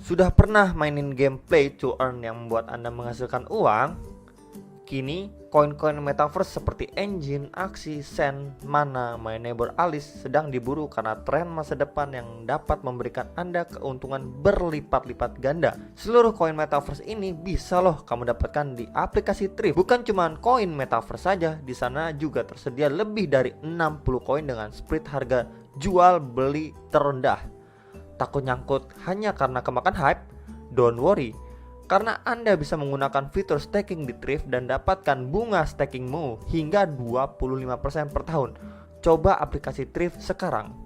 Sudah pernah mainin game Play to Earn yang membuat Anda menghasilkan uang? Kini, koin-koin metaverse seperti Engine, Axie, Sand, Mana, My Neighbor Alice sedang diburu karena tren masa depan yang dapat memberikan Anda keuntungan berlipat-lipat ganda. Seluruh koin metaverse ini bisa loh kamu dapatkan di aplikasi Thrift. Bukan cuma koin metaverse saja, di sana juga tersedia lebih dari 60 koin dengan split harga jual beli terendah. Takut nyangkut hanya karena kemakan hype? Don't worry, karena Anda bisa menggunakan fitur staking di Thrift dan dapatkan bunga stakingmu hingga 25% per tahun. Coba aplikasi Thrift sekarang.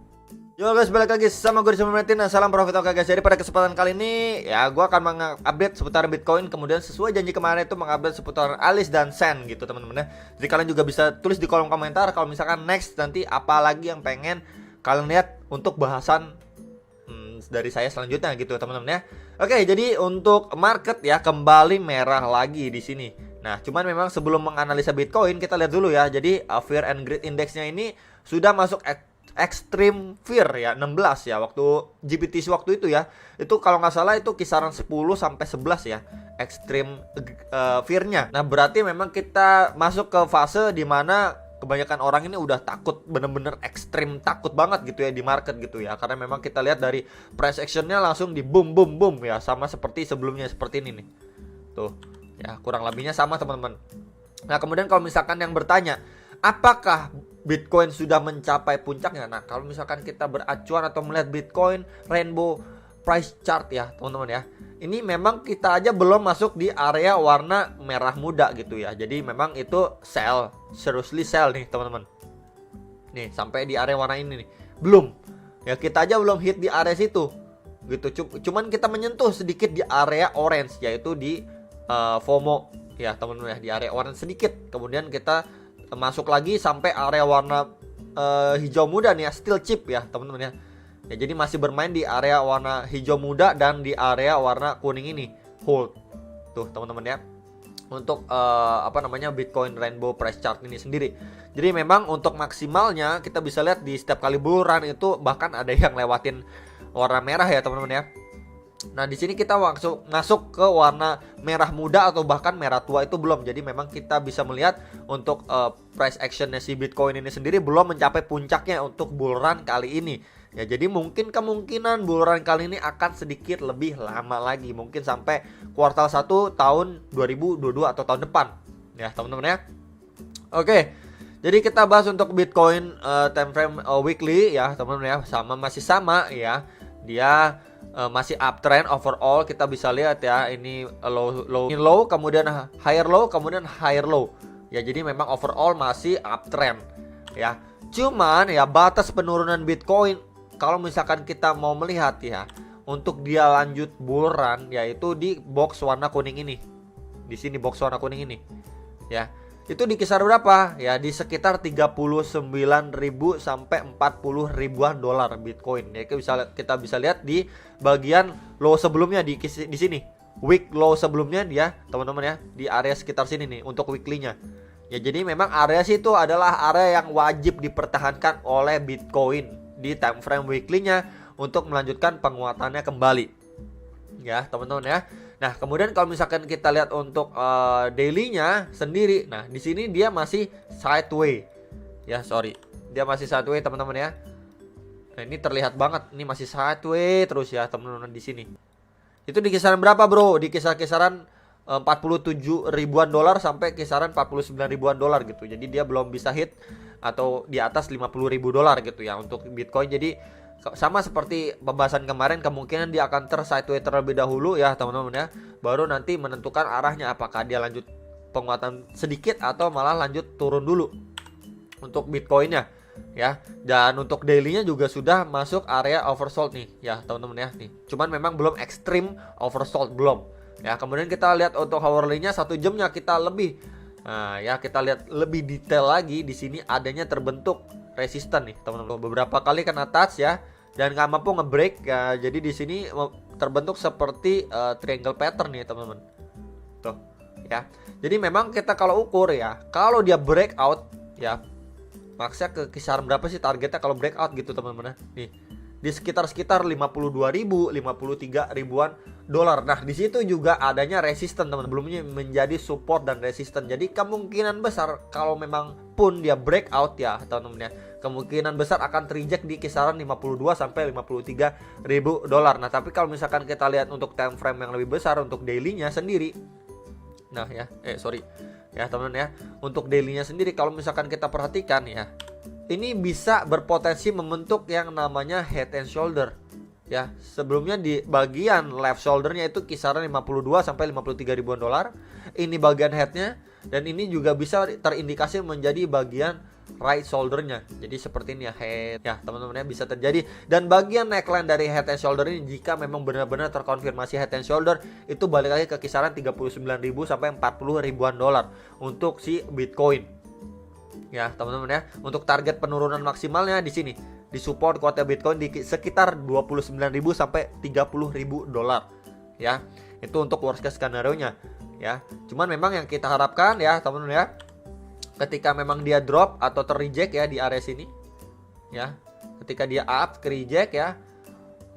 Yo guys, balik lagi sama gue di Metin. Salam profit. Oke guys, jadi pada kesempatan kali ini ya gue akan mengupdate seputar Bitcoin. Kemudian sesuai janji kemarin itu mengupdate seputar Alice dan Sand gitu teman-teman ya. Jadi kalian juga bisa tulis di kolom komentar kalau misalkan next nanti apa lagi yang pengen kalian lihat untuk bahasan dari saya selanjutnya gitu teman-teman ya. Oke, jadi untuk market ya kembali merah lagi di sini. Nah, cuman memang sebelum menganalisa Bitcoin kita lihat dulu ya. Jadi Fear and Greed Index-nya ini sudah masuk Extreme Fear ya 16 ya waktu GBTC waktu itu ya. Itu kalau nggak salah itu kisaran 10 sampai 11 ya. Extreme Fear-nya. Nah, berarti memang kita masuk ke fase di mana kebanyakan orang ini udah takut, bener-bener ekstrim takut banget gitu ya di market gitu ya. Karena memang kita lihat dari price actionnya langsung di boom boom boom ya, sama seperti sebelumnya seperti ini nih. Tuh ya, kurang lebihnya sama teman-teman. Nah kemudian kalau misalkan yang bertanya, apakah Bitcoin sudah mencapai puncaknya? Nah kalau misalkan kita beracuan atau melihat Bitcoin Rainbow Price Chart ya teman-teman ya, ini memang kita aja belum masuk di area warna merah muda gitu ya. Jadi memang itu sell, seriously sell nih teman-teman. Nih sampai di area warna ini nih belum ya, kita aja belum hit di area situ gitu. Cuman kita menyentuh sedikit di area orange, yaitu di FOMO ya teman-teman ya, di area orange sedikit. Kemudian kita masuk lagi sampai area warna hijau muda nih ya, still cheap ya teman-teman ya. Ya, jadi masih bermain di area warna hijau muda dan di area warna kuning ini hold. Tuh teman-teman ya. Untuk Bitcoin Rainbow Price Chart ini sendiri. Jadi memang untuk maksimalnya kita bisa lihat di setiap kali bull run itu bahkan ada yang lewatin warna merah ya teman-teman ya. Nah di sini kita masuk ke warna merah muda atau bahkan merah tua itu belum. Jadi memang kita bisa melihat untuk price actionnya si Bitcoin ini sendiri belum mencapai puncaknya untuk bull run kali ini. Ya jadi mungkin kemungkinan bull run kali ini akan sedikit lebih lama lagi. Mungkin sampai kuartal 1 tahun 2022 atau tahun depan. Ya teman-teman ya. Oke. Jadi kita bahas untuk Bitcoin time frame weekly ya teman-teman ya. Masih sama ya. Dia masih uptrend overall. Kita bisa lihat ya. Ini low, kemudian higher low, kemudian higher low. Ya jadi memang overall masih uptrend ya. Cuman ya batas penurunan Bitcoin kalau misalkan kita mau melihat ya, untuk dia lanjut bull run yaitu di box warna kuning ini. Di sini box warna kuning ini. Ya. Itu di kisar berapa? Ya di sekitar 39.000 sampai 40 ribuan dolar Bitcoin. Ya kita bisa lihat di bagian low sebelumnya di sini. Week low sebelumnya dia, teman-teman ya, di area sekitar sini nih untuk weekly-nya. Ya jadi memang area situ adalah area yang wajib dipertahankan oleh Bitcoin di time frame weekly-nya untuk melanjutkan penguatannya kembali. Ya, teman-teman ya. Nah, kemudian kalau misalkan kita lihat untuk daily-nya sendiri, nah di sini dia masih sideways. Ya, sorry. Dia masih sideways, teman-teman ya. Nah, ini terlihat banget ini masih sideways terus ya, teman-teman di sini. Itu di kisaran berapa, Bro? Di kisaran 47 ribuan dolar sampai kisaran 49 ribuan dolar gitu. Jadi dia belum bisa hit atau di atas 50 ribu dolar gitu ya untuk Bitcoin. Jadi sama seperti pembahasan kemarin, kemungkinan dia akan sideways terlebih dahulu ya teman-teman ya. Baru nanti menentukan arahnya, apakah dia lanjut penguatan sedikit atau malah lanjut turun dulu untuk Bitcoinnya ya. Dan untuk daily-nya juga sudah masuk area oversold nih ya teman-teman ya nih. Cuman memang belum extreme oversold belum. Ya, kemudian kita lihat untuk hourly-nya 1 jamnya kita lebih. Nah, ya kita lihat lebih detail lagi di sini adanya terbentuk resisten nih, teman-teman. Beberapa kali kena touch ya dan nggak mampu nge-break ya. Jadi di sini terbentuk seperti triangle pattern nih, teman-teman. Tuh, ya. Jadi memang kita kalau ukur ya, kalau dia breakout ya, maksudnya ke kisaran berapa sih targetnya kalau breakout gitu, teman-teman. Nih. di sekitar 52.000, 53 ribuan dolar. Nah, di situ juga adanya resisten teman, belumnya menjadi support dan resisten. Jadi kemungkinan besar kalau memang pun dia breakout ya teman-teman ya, kemungkinan besar akan terreject di kisaran 52 sampai 53 ribu dolar. Nah, tapi kalau misalkan kita lihat untuk time frame yang lebih besar untuk daily-nya sendiri. Nah, ya, ya teman-teman ya, untuk daily-nya sendiri kalau misalkan kita perhatikan ya, ini bisa berpotensi membentuk yang namanya head and shoulder. Ya, sebelumnya di bagian left shouldernya itu kisaran 52 sampai 53 ribuan dolar. Ini bagian headnya, dan ini juga bisa terindikasi menjadi bagian right shouldernya. Jadi seperti ini ya, head ya teman-teman ya, bisa terjadi. Dan bagian neckline dari head and shoulder ini jika memang benar-benar terkonfirmasi head and shoulder, itu balik lagi ke kisaran 39.000 sampai 40 ribuan dolar untuk si Bitcoin. Ya teman-teman ya, untuk target penurunan maksimalnya di sini, di support kuota Bitcoin di sekitar 29.000 sampai 30.000 dolar. Ya, itu untuk worst case scenario nya ya. Cuman memang yang kita harapkan ya teman-teman ya, ketika memang dia drop atau terreject ya di area sini ya, ketika dia up ke reject ya,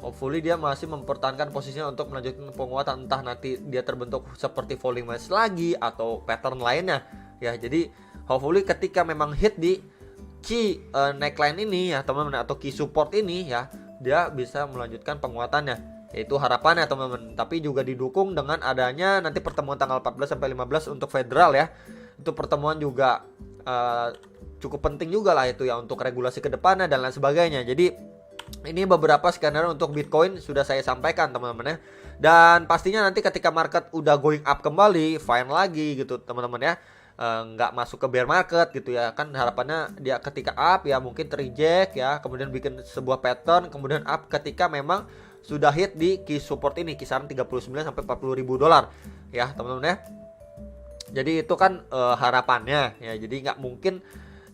hopefully dia masih mempertahankan posisinya untuk melanjutkan penguatan, entah nanti dia terbentuk seperti falling wedge lagi atau pattern lainnya ya. Jadi hopefully ketika memang hit di key neckline ini ya teman-teman, atau key support ini ya, dia bisa melanjutkan penguatannya. Itu harapannya teman-teman. Tapi juga didukung dengan adanya nanti pertemuan tanggal 14 sampai 15 untuk federal ya. Itu pertemuan juga cukup penting juga lah itu ya, untuk regulasi ke depannya dan lain sebagainya. Jadi ini beberapa skenario untuk Bitcoin sudah saya sampaikan teman-teman ya. Dan pastinya nanti ketika market udah going up kembali, fine lagi gitu teman-teman ya, nggak masuk ke bear market gitu ya kan, harapannya dia ketika up ya mungkin terreject ya, kemudian bikin sebuah pattern, kemudian up ketika memang sudah hit di key support ini kisaran 39 sampai 40 ribu dolar ya teman-teman ya. Jadi itu kan harapannya ya, jadi nggak mungkin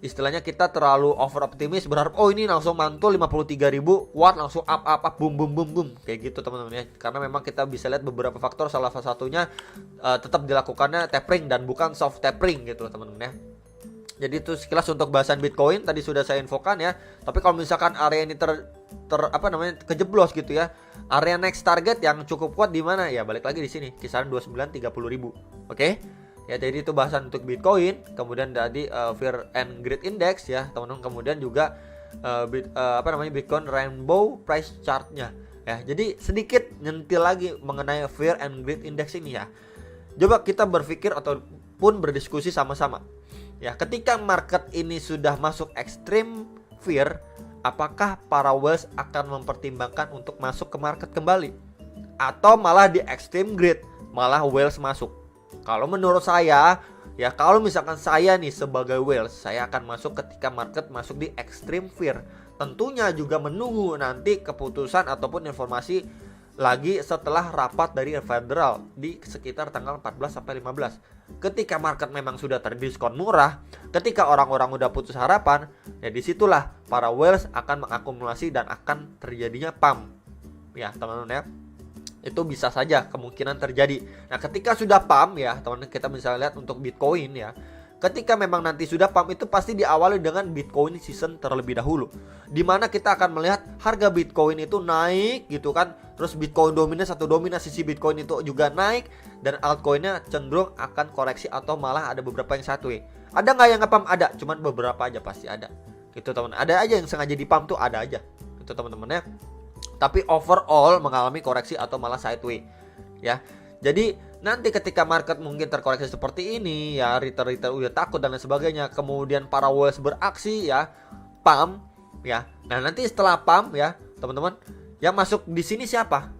istilahnya kita terlalu over optimis berharap oh ini langsung mantul 53.000 watt langsung up boom kayak gitu teman-teman ya. Karena memang kita bisa lihat beberapa faktor, salah satunya tetap dilakukannya tapering dan bukan soft tapering gitu teman-teman ya. Jadi itu sekilas untuk bahasan Bitcoin tadi sudah saya infokan ya. Tapi kalau misalkan area ini kejeblos gitu ya, area next target yang cukup kuat di mana ya, balik lagi di sini kisaran 29-30 ribu. Oke? Ya, jadi itu bahasan untuk Bitcoin. Kemudian tadi Fear and Greed Index ya teman-teman. Kemudian juga Bitcoin Rainbow Price Chart-nya ya. Jadi sedikit nyentil lagi mengenai Fear and Greed Index ini ya. Coba kita berpikir ataupun berdiskusi sama-sama ya. Ketika market ini sudah masuk extreme fear, apakah para whales akan mempertimbangkan untuk masuk ke market kembali, atau malah di extreme greed malah whales masuk? Kalau menurut saya ya, kalau misalkan saya nih sebagai whales, saya akan masuk ketika market masuk di extreme fear. Tentunya juga menunggu nanti keputusan ataupun informasi lagi setelah rapat dari federal di sekitar tanggal 14 sampai 15. Ketika market memang sudah terdiskon murah, ketika orang-orang udah putus harapan, ya disitulah para whales akan mengakumulasi dan akan terjadinya pump. Ya teman-teman ya, itu bisa saja kemungkinan terjadi. Nah ketika sudah pump ya teman-teman, kita bisa lihat untuk Bitcoin ya, ketika memang nanti sudah pump itu pasti diawali dengan Bitcoin season terlebih dahulu, dimana kita akan melihat harga Bitcoin itu naik gitu kan. Terus Bitcoin dominasi sisi Bitcoin itu juga naik, dan altcoinnya cenderung akan koreksi atau malah ada beberapa yang sideways. Ada nggak yang nge-pump? Ada, cuman beberapa aja pasti ada gitu teman-teman. Ada aja yang sengaja di pump tuh, ada aja gitu teman-teman ya. Tapi overall mengalami koreksi atau malah sideways ya. Jadi nanti ketika market mungkin terkoreksi seperti ini ya, retail udah takut dan lain sebagainya, kemudian para whales beraksi ya, pump ya. Nah nanti setelah pump ya teman-teman, yang masuk di sini siapa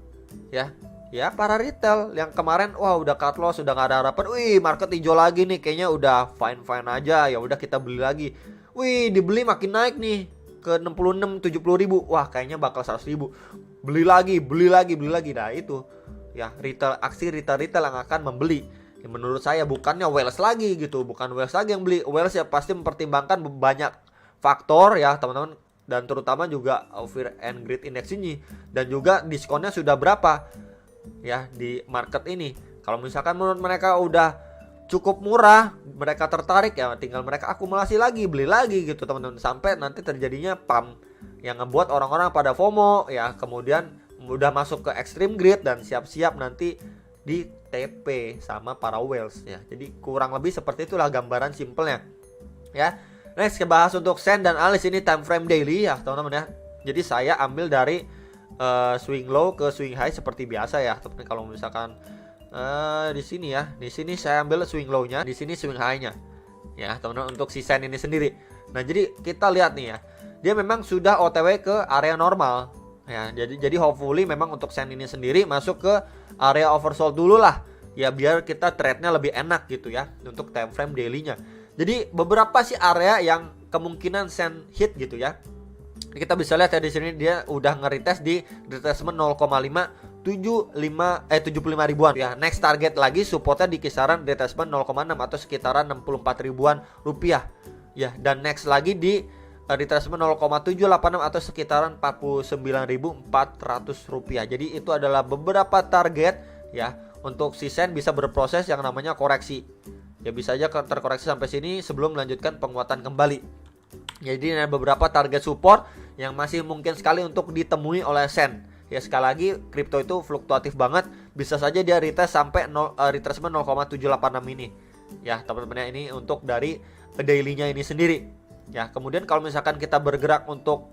ya? Ya para retail yang kemarin wah udah cut loss, udah gak ada harapan, wih market hijau lagi nih, kayaknya udah fine aja, ya udah kita beli lagi. Wih dibeli makin naik nih ke 66-70 ribu, wah kayaknya bakal 100 ribu, beli lagi. Nah itu ya, aksi retail yang akan membeli ya, menurut saya bukannya whales lagi gitu, bukan whales lagi yang beli. Whales ya pasti mempertimbangkan banyak faktor ya teman-teman, dan terutama juga Fear and Greed Index ini, dan juga diskonnya sudah berapa ya di market ini. Kalau misalkan menurut mereka udah cukup murah, mereka tertarik ya, tinggal mereka akumulasi lagi, beli lagi gitu teman-teman, sampai nanti terjadinya pump yang ngebuat orang-orang pada FOMO ya, kemudian udah masuk ke extreme greed dan siap-siap nanti di TP sama para whales ya. Jadi kurang lebih seperti itulah gambaran simpelnya ya. Next kita bahas untuk Sen dan Alice, ini time frame daily ya teman-teman ya. Jadi saya ambil dari swing low ke swing high seperti biasa ya teman-teman. Kalau misalkan di sini ya, di sini saya ambil swing low-nya, di sini swing high-nya ya teman-teman untuk si Sen ini sendiri. Nah jadi kita lihat nih ya, dia memang sudah OTW ke area normal ya. Jadi hopefully memang untuk Sen ini sendiri masuk ke area oversold dulu lah ya, biar kita trade-nya lebih enak gitu ya untuk time frame daily-nya. Jadi beberapa sih area yang kemungkinan Sen hit gitu ya. Kita bisa lihat ya di sini dia udah nge-retest di retracement 0,75 ribuan ya. Next target lagi supportnya di kisaran retracement 0,6 atau sekitaran 64 ribuan rupiah ya. Dan next lagi di retracement 0,786 atau sekitaran 49.400 rupiah. Jadi itu adalah beberapa target ya untuk si Sen bisa berproses yang namanya koreksi. Ya bisa aja terkoreksi sampai sini sebelum melanjutkan penguatan kembali. Jadi ada beberapa target support yang masih mungkin sekali untuk ditemui oleh Sen. Ya sekali lagi kripto itu fluktuatif banget, bisa saja dia retest sampai retracement 0,786 ini. Ya teman-teman ya, ini untuk dari daily-nya ini sendiri. Ya kemudian kalau misalkan kita bergerak untuk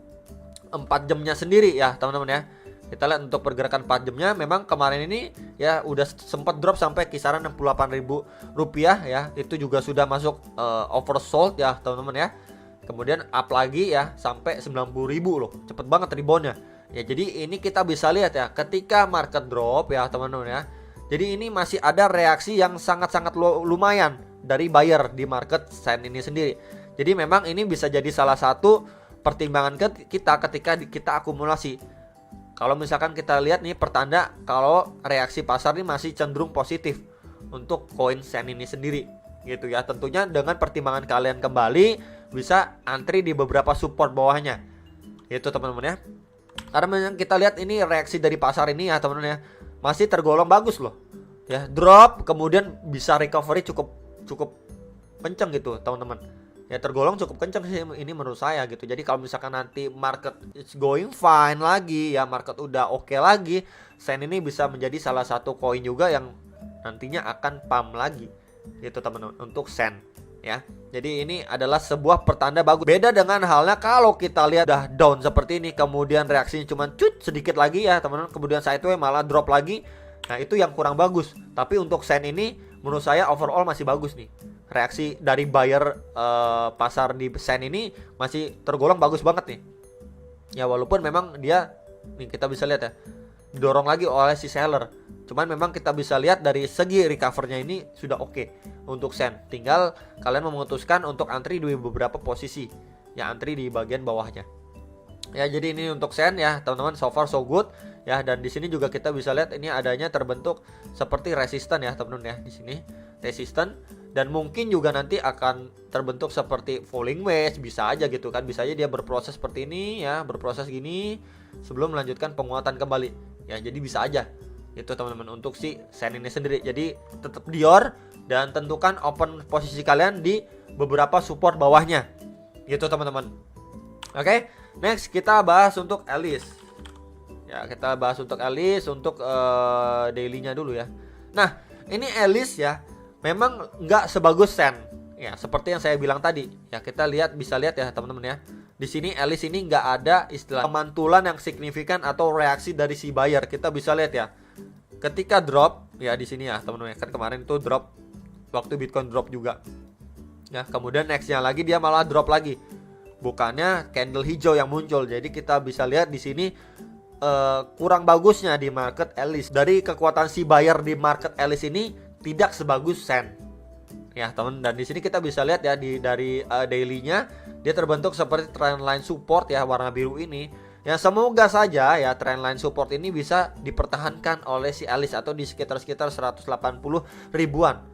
4 jamnya sendiri ya teman-teman ya. Kita lihat untuk pergerakan 4 jamnya memang kemarin ini ya udah sempat drop sampai kisaran 68.000 rupiah ya. Itu juga sudah masuk oversold ya teman-teman ya. Kemudian up lagi ya sampai 90.000 loh. Cepet banget reboundnya. Ya jadi ini kita bisa lihat ya ketika market drop ya teman-teman ya. Jadi ini masih ada reaksi yang sangat-sangat lumayan dari buyer di market Sen ini sendiri. Jadi memang ini bisa jadi salah satu pertimbangan kita ketika kita akumulasi. Kalau misalkan kita lihat nih pertanda kalau reaksi pasar ini masih cenderung positif untuk koin Sen ini sendiri gitu ya. Tentunya dengan pertimbangan kalian kembali bisa antri di beberapa support bawahnya. Itu teman-teman ya. Karena memang kita lihat ini reaksi dari pasar ini ya teman-teman ya, masih tergolong bagus loh. Ya, drop kemudian bisa recovery cukup kenceng gitu teman-teman. Ya tergolong cukup kencang sih ini menurut saya gitu. Jadi kalau misalkan nanti market is going fine lagi ya, market udah oke lagi, Sen ini bisa menjadi salah satu koin juga yang nantinya akan pump lagi gitu teman-teman untuk Sen ya. Jadi ini adalah sebuah pertanda bagus. Beda dengan halnya kalau kita lihat udah down seperti ini kemudian reaksinya cuma sedikit lagi ya teman-teman, kemudian sideways malah drop lagi. Nah itu yang kurang bagus. Tapi untuk Sen ini menurut saya overall masih bagus nih. Reaksi dari buyer pasar di Sen ini masih tergolong bagus banget nih. Ya walaupun memang dia nih kita bisa lihat ya didorong lagi oleh si seller. Cuman memang kita bisa lihat dari segi recovernya ini sudah oke untuk Sen. Tinggal kalian memutuskan untuk antri di beberapa posisi. Ya antri di bagian bawahnya. Ya jadi ini untuk Sen ya teman-teman, so far so good ya. Dan di sini juga kita bisa lihat ini adanya terbentuk seperti resisten ya teman-teman ya, di sini resisten. Dan mungkin juga nanti akan terbentuk seperti falling wedge, bisa aja gitu kan. Bisa aja dia berproses seperti ini ya, berproses gini sebelum melanjutkan penguatan kembali. Ya jadi bisa aja itu teman-teman untuk si Sen ini sendiri. Jadi tetap dior dan tentukan open posisi kalian di beberapa support bawahnya. Gitu teman-teman. Oke, next kita bahas untuk Alice. Ya, kita bahas untuk Alice untuk daily-nya dulu ya. Nah, ini Alice ya memang nggak sebagus Sen ya, seperti yang saya bilang tadi ya. Kita bisa lihat ya teman-teman ya, di sini Alice ini nggak ada istilah pemantulan yang signifikan atau reaksi dari si buyer. Kita bisa lihat ya ketika drop ya di sini ya teman-teman, kan kemarin itu drop waktu Bitcoin drop juga ya, kemudian nextnya lagi dia malah drop lagi, bukannya candle hijau yang muncul. Jadi kita bisa lihat di sini kurang bagusnya di market Alice. Dari kekuatan si buyer di market Alice ini tidak sebagus Sen ya teman. Dan di sini kita bisa lihat ya dari daily-nya dia terbentuk seperti trendline support ya warna biru ini. Yang semoga saja ya trendline support ini bisa dipertahankan oleh si Alice atau di sekitar 180 ribuan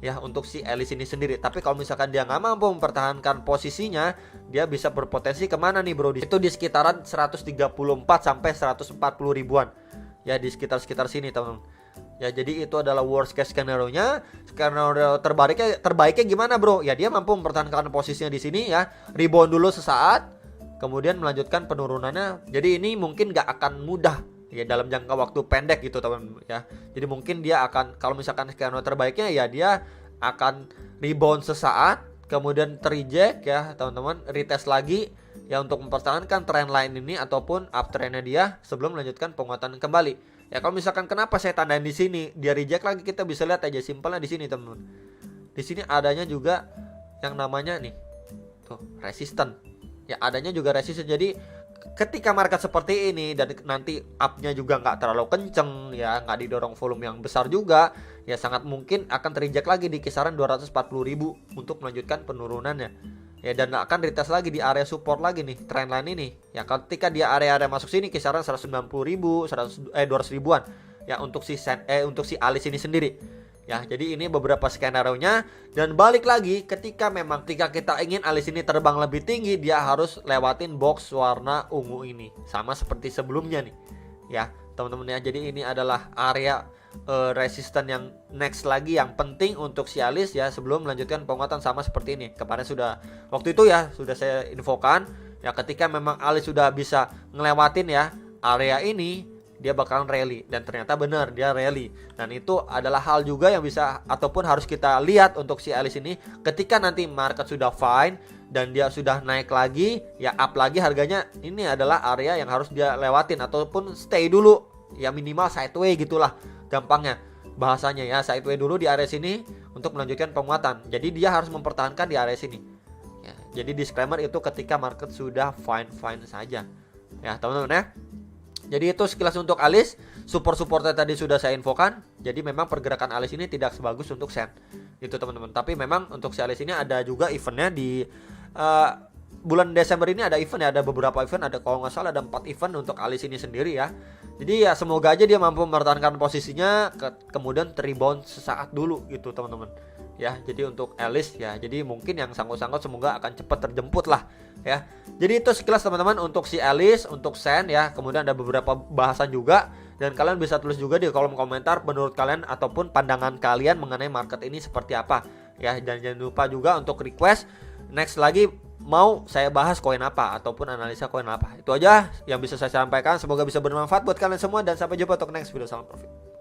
ya untuk si Alice ini sendiri. Tapi kalau misalkan dia nggak mampu mempertahankan posisinya, dia bisa berpotensi kemana nih bro? Itu di sekitaran 134 sampai 140 ribuan ya, di sekitar sini teman-teman. Ya jadi itu adalah worst case skenario-nya. Skenario terbaiknya gimana bro? Ya dia mampu mempertahankan posisinya di sini ya, rebound dulu sesaat, kemudian melanjutkan penurunannya. Jadi ini mungkin gak akan mudah ya dalam jangka waktu pendek gitu teman ya. Jadi mungkin dia akan, kalau misalkan skenario terbaiknya ya dia akan rebound sesaat, kemudian terreject ya teman-teman, retest lagi ya untuk mempertahankan trendline ini ataupun uptrendnya dia sebelum melanjutkan penguatan kembali. Ya kalau misalkan kenapa saya tandain di sini dia reject lagi, kita bisa lihat aja simpelnya di sini teman-teman. Di sini adanya juga yang namanya nih tuh resisten. Ya adanya juga resisten. Jadi ketika market seperti ini dan nanti up-nya juga nggak terlalu kenceng ya, nggak didorong volume yang besar juga, ya sangat mungkin akan terjejak lagi di kisaran 240.000 untuk melanjutkan penurunannya. Ya dan akan retest lagi di area support lagi nih, trendline ini. Ya ketika dia area-area masuk sini kisaran 190.000, 200 ribuan ya untuk si Alice ini sendiri. Ya, jadi ini beberapa skenario-nya. Dan balik lagi, ketika kita ingin Alice ini terbang lebih tinggi, dia harus lewatin box warna ungu ini, sama seperti sebelumnya nih. Ya, teman-teman ya. Jadi ini adalah area resisten yang next lagi yang penting untuk si Alice ya, sebelum melanjutkan penguatan sama seperti ini. Kemarin waktu itu ya sudah saya infokan ya, ketika memang Alice sudah bisa ngelewatin ya area ini, dia bakalan rally, dan ternyata benar dia rally. Dan itu adalah hal juga yang bisa ataupun harus kita lihat untuk si Alice ini. Ketika nanti market sudah fine dan dia sudah naik lagi ya, up lagi harganya, ini adalah area yang harus dia lewatin ataupun stay dulu ya, minimal sideway gitulah gampangnya bahasanya ya, sideway dulu di area sini untuk melanjutkan penguatan. Jadi dia harus mempertahankan di area sini ya. Jadi disclaimer itu ketika market sudah fine saja ya teman-teman ya. Jadi itu sekilas untuk Alice. Support-supportnya tadi sudah saya infokan. Jadi memang pergerakan Alice ini tidak sebagus untuk Sen, itu teman-teman. Tapi memang untuk si Alice ini ada juga eventnya di bulan Desember ini. Ada event ya, ada beberapa event. Ada kalau nggak salah ada 4 event untuk Alice ini sendiri ya. Jadi ya semoga aja dia mampu mempertahankan posisinya, kemudian rebound sesaat dulu gitu teman-teman ya. Jadi untuk Alice ya, jadi mungkin yang sangkut-sangkut semoga akan cepat terjemput lah ya. Jadi itu sekilas teman-teman untuk si Alice, untuk Sen ya. Kemudian ada beberapa bahasan juga, dan kalian bisa tulis juga di kolom komentar menurut kalian ataupun pandangan kalian mengenai market ini seperti apa ya. Dan jangan lupa juga untuk request next lagi mau saya bahas koin apa ataupun analisa koin apa. Itu aja yang bisa saya sampaikan. Semoga bisa bermanfaat buat kalian semua, dan sampai jumpa untuk next video. Salam profit.